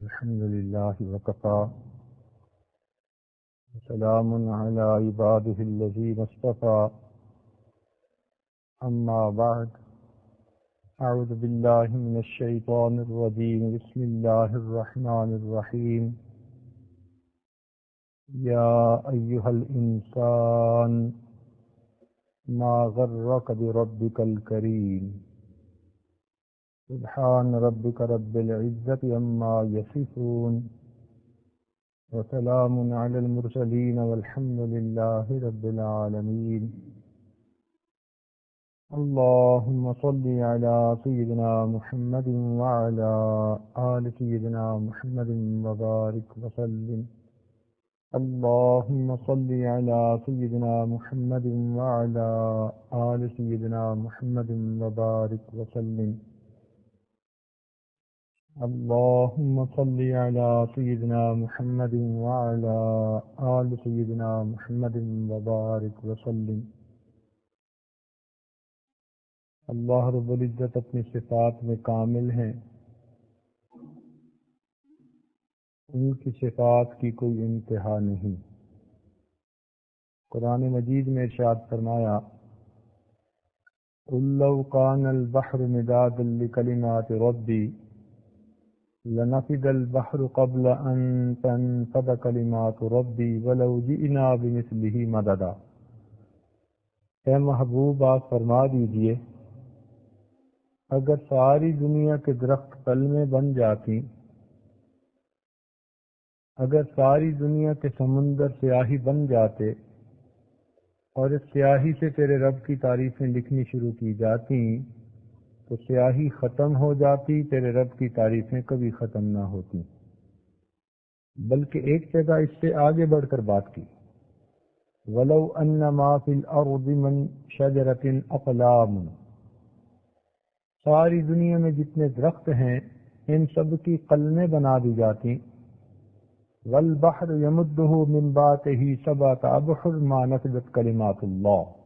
الحمد لله وكفى وسلام على عباده الذين اصطفى أما بعد أعوذ بالله من الشيطان الرجيم بسم الله الرحمن الرحيم يا أيها الإنسان ما غرك بربك الكريم سبحان ربك رب العزة عما يصفون وسلام على المرسلين والحمد لله رب العالمين اللهم صل على سيدنا محمد وعلى آل سيدنا محمد وبارك وسلم اللهم صل على سيدنا محمد وعلى آل سيدنا محمد وبارك وسلم اللهم صل على سيدنا محمد وعلى آل سيدنا محمد وبارك وسلم اللہ رب العزت اپنی صفات میں کامل ہیں، ان کی صفات کی کوئی انتہا نہیں۔ قرآن مجید میں ارشاد فرمایا قُل لَّوْ كَانَ الْبَحْرُ مِدَادًا لِّكَلِمَاتِ رَبِّي لنفد البحر قبل ان تنفد کلمات ربی ولو جئنا بمثلہ مددا۔ اے محبوب آپ فرما دیجئے اگر ساری دنیا کے درخت کلمے بن جاتی، اگر ساری دنیا کے سمندر سیاہی بن جاتے اور اس سیاہی سے تیرے رب کی تعریفیں لکھنی شروع کی جاتی تو سیاہی ختم ہو جاتی، تیرے رب کی تعریفیں کبھی ختم نہ ہوتی۔ بلکہ ایک جگہ اس سے آگے بڑھ کر بات کی وَلَوْ أَنَّ مَا فِي الْأَرْضِ مِنْ شَجَرَةٍ أَقْلَامٌ، ساری دنیا میں جتنے درخت ہیں ان سب کی قلمیں بنا دی جاتی۔ وَالْبَحْرُ يَمُدُّهُ مِنْ بَعْدِهِ سَبْعَةَ أَبْحُرٍ مَا نَفِدَتْ كَلِمَاتُ اللَّهِ،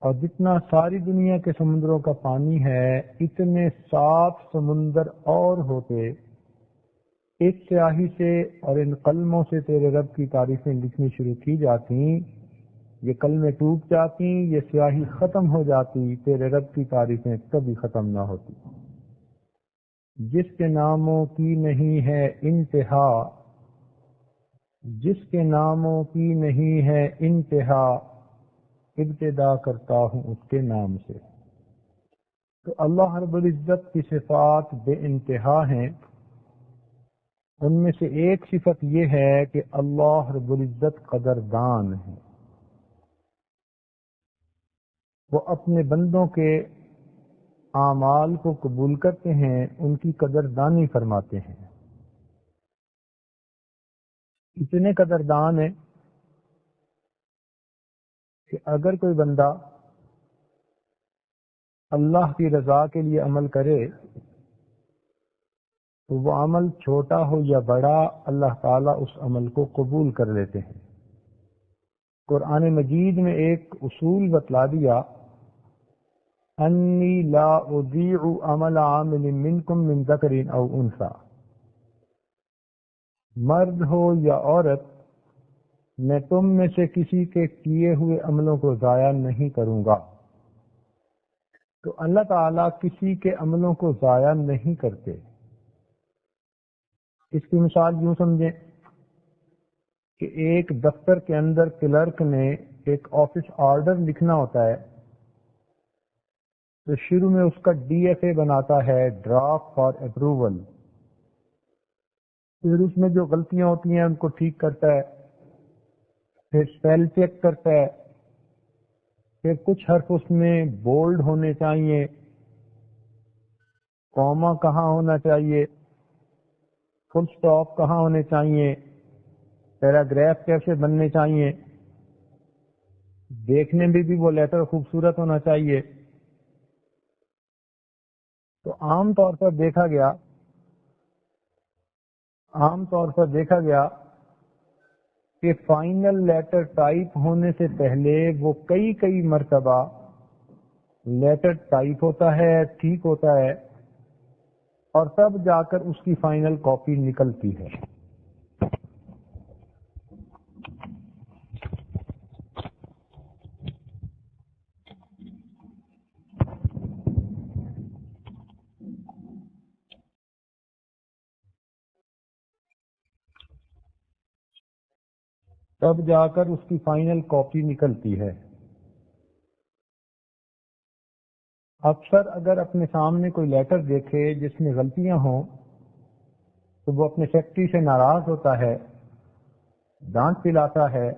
اور جتنا ساری دنیا کے سمندروں کا پانی ہے اتنے 7 سمندر اور ہوتے، ایک سیاہی سے اور ان قلموں سے تیرے رب کی تعریفیں لکھنی شروع کی جاتی، یہ قلمیں ٹوٹ جاتی، یہ سیاہی ختم ہو جاتی، تیرے رب کی تعریفیں کبھی ختم نہ ہوتی۔ جس کے ناموں کی نہیں ہے انتہا، جس کے ناموں کی نہیں ہے انتہا، ابتدا کرتا ہوں اس کے نام سے۔ تو اللہ رب العزت کی صفات بے انتہا ہیں، ان میں سے ایک صفت یہ ہے کہ اللہ رب العزت قدردان ہے، وہ اپنے بندوں کے اعمال کو قبول کرتے ہیں، ان کی قدردانی فرماتے ہیں۔ اتنے قدردان ہیں کہ اگر کوئی بندہ اللہ کی رضا کے لیے عمل کرے تو وہ عمل چھوٹا ہو یا بڑا اللہ تعالیٰ اس عمل کو قبول کر لیتے ہیں۔ قرآن مجید میں ایک اصول بتلا دیا انی لا اضیع عمل عامل منکم من ذکر او انثی، مرد ہو یا عورت میں تم میں سے کسی کے کیے ہوئے عملوں کو ضائع نہیں کروں گا۔ تو اللہ تعالیٰ کسی کے عملوں کو ضائع نہیں کرتے۔ اس کی مثال یوں سمجھیں کہ ایک دفتر کے اندر کلرک نے ایک آفس آرڈر لکھنا ہوتا ہے تو شروع میں اس کا DFA بناتا ہے، ڈرافٹ فار اپروول، پھر اس میں جو غلطیاں ہوتی ہیں ان کو ٹھیک کرتا ہے، پھر اسپیل چیک کرتا ہے، پھر کچھ حرف اس میں بولڈ ہونے چاہیے، کوما کہاں ہونا چاہیے، فل سٹاپ کہاں ہونے چاہیے، پیراگراف کیسے بننے چاہیے، دیکھنے میں بھی وہ لیٹر خوبصورت ہونا چاہیے۔ تو عام طور پر دیکھا گیا کہ فائنل لیٹر ٹائپ ہونے سے پہلے وہ کئی مرتبہ لیٹر ٹائپ ہوتا ہے، ٹھیک ہوتا ہے، اور تب جا کر اس کی فائنل کاپی نکلتی ہے۔ تب جا کر اس کی فائنل کاپی نکلتی ہے۔ افسر اگر اپنے سامنے کوئی لیٹر دیکھے جس میں غلطیاں ہوں تو وہ اپنے سیکرٹری سے ناراض ہوتا ہے، ڈانٹ پلاتا ہے،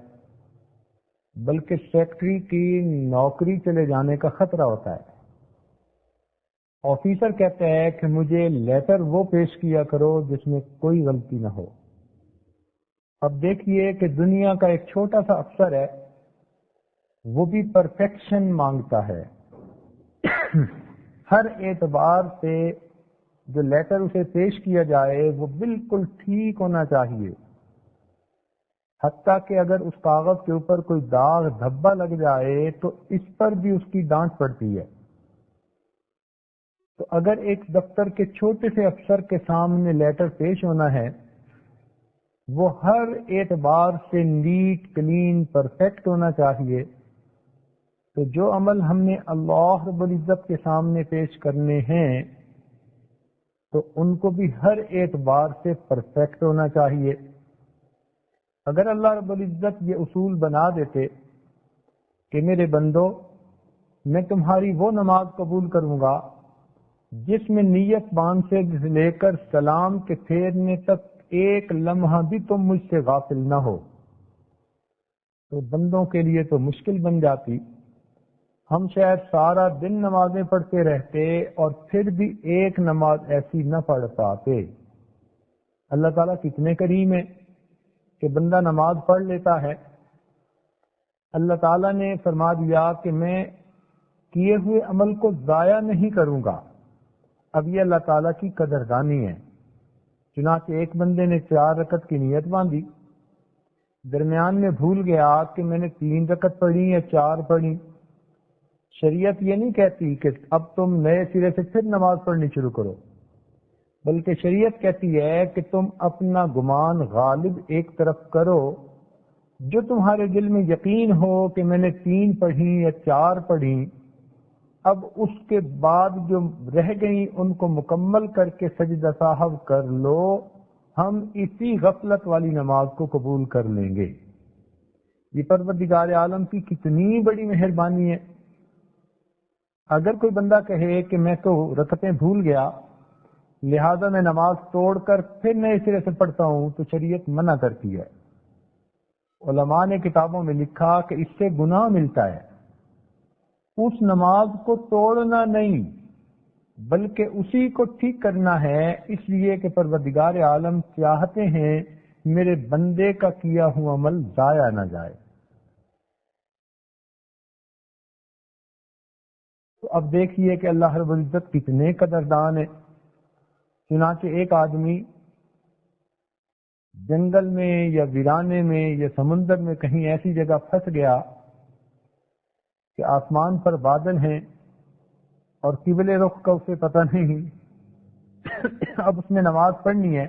بلکہ سیکرٹری کی نوکری چلے جانے کا خطرہ ہوتا ہے۔ آفیسر کہتا ہے کہ مجھے لیٹر وہ پیش کیا کرو جس میں کوئی غلطی نہ ہو۔ اب دیکھیے کہ دنیا کا ایک چھوٹا سا افسر ہے، وہ بھی پرفیکشن مانگتا ہے۔ ہر اعتبار سے جو لیٹر اسے پیش کیا جائے وہ بالکل ٹھیک ہونا چاہیے، حتیٰ کہ اگر اس کاغذ کے اوپر کوئی داغ دھبا لگ جائے تو اس پر بھی اس کی ڈانٹ پڑتی ہے۔ تو اگر ایک دفتر کے چھوٹے سے افسر کے سامنے لیٹر پیش ہونا ہے، وہ ہر اعتبار سے نیٹ کلین پرفیکٹ ہونا چاہیے۔ تو جو عمل ہم نے اللہ رب العزت کے سامنے پیش کرنے ہیں تو ان کو بھی ہر اعتبار سے پرفیکٹ ہونا چاہیے۔ اگر اللہ رب العزت یہ اصول بنا دیتے کہ میرے بندو، میں تمہاری وہ نماز قبول کروں گا جس میں نیت باندھ سے لے کر سلام کے پھیرنے تک ایک لمحہ بھی تم مجھ سے غافل نہ ہو، تو بندوں کے لیے تو مشکل بن جاتی۔ ہم شاید سارا دن نمازیں پڑھتے رہتے اور پھر بھی ایک نماز ایسی نہ پڑھ پاتے۔ اللہ تعالیٰ کتنے کریم ہے کہ بندہ نماز پڑھ لیتا ہے، اللہ تعالیٰ نے فرما دیا کہ میں کیے ہوئے عمل کو ضائع نہیں کروں گا۔ اب یہ اللہ تعالیٰ کی قدردانی ہے۔ چنانچہ ایک بندے نے 4 رکعت کی نیت باندھی، درمیان میں بھول گیا کہ میں نے 3 رکعت پڑھی یا 4 پڑھی۔ شریعت یہ نہیں کہتی کہ اب تم نئے سرے سے پھر نماز پڑھنی شروع کرو، بلکہ شریعت کہتی ہے کہ تم اپنا گمان غالب ایک طرف کرو، جو تمہارے دل میں یقین ہو کہ میں نے 3 پڑھی یا 4 پڑھی، اب اس کے بعد جو رہ گئیں ان کو مکمل کر کے سجدہ سہو کر لو، ہم اسی غفلت والی نماز کو قبول کر لیں گے۔ یہ پروردگار عالم کی کتنی بڑی مہربانی ہے۔ اگر کوئی بندہ کہے کہ میں تو رکعتیں بھول گیا لہذا میں نماز توڑ کر پھر نئے سرے سے پڑھتا ہوں، تو شریعت منع کرتی ہے۔ علماء نے کتابوں میں لکھا کہ اس سے گناہ ملتا ہے۔ اس نماز کو توڑنا نہیں بلکہ اسی کو ٹھیک کرنا ہے، اس لیے کہ پروردگار عالم چاہتے ہیں میرے بندے کا کیا ہوا عمل ضائع نہ جائے۔ تو اب دیکھیے کہ اللہ رب العزت کتنے قدردان ہے۔ چنانچہ ایک آدمی جنگل میں یا ویرانے میں یا سمندر میں کہیں ایسی جگہ پھنس گیا کہ آسمان پر بادل ہیں اور قبلے رخ کا اسے پتہ نہیں۔ اب اس نے نماز پڑھنی ہے،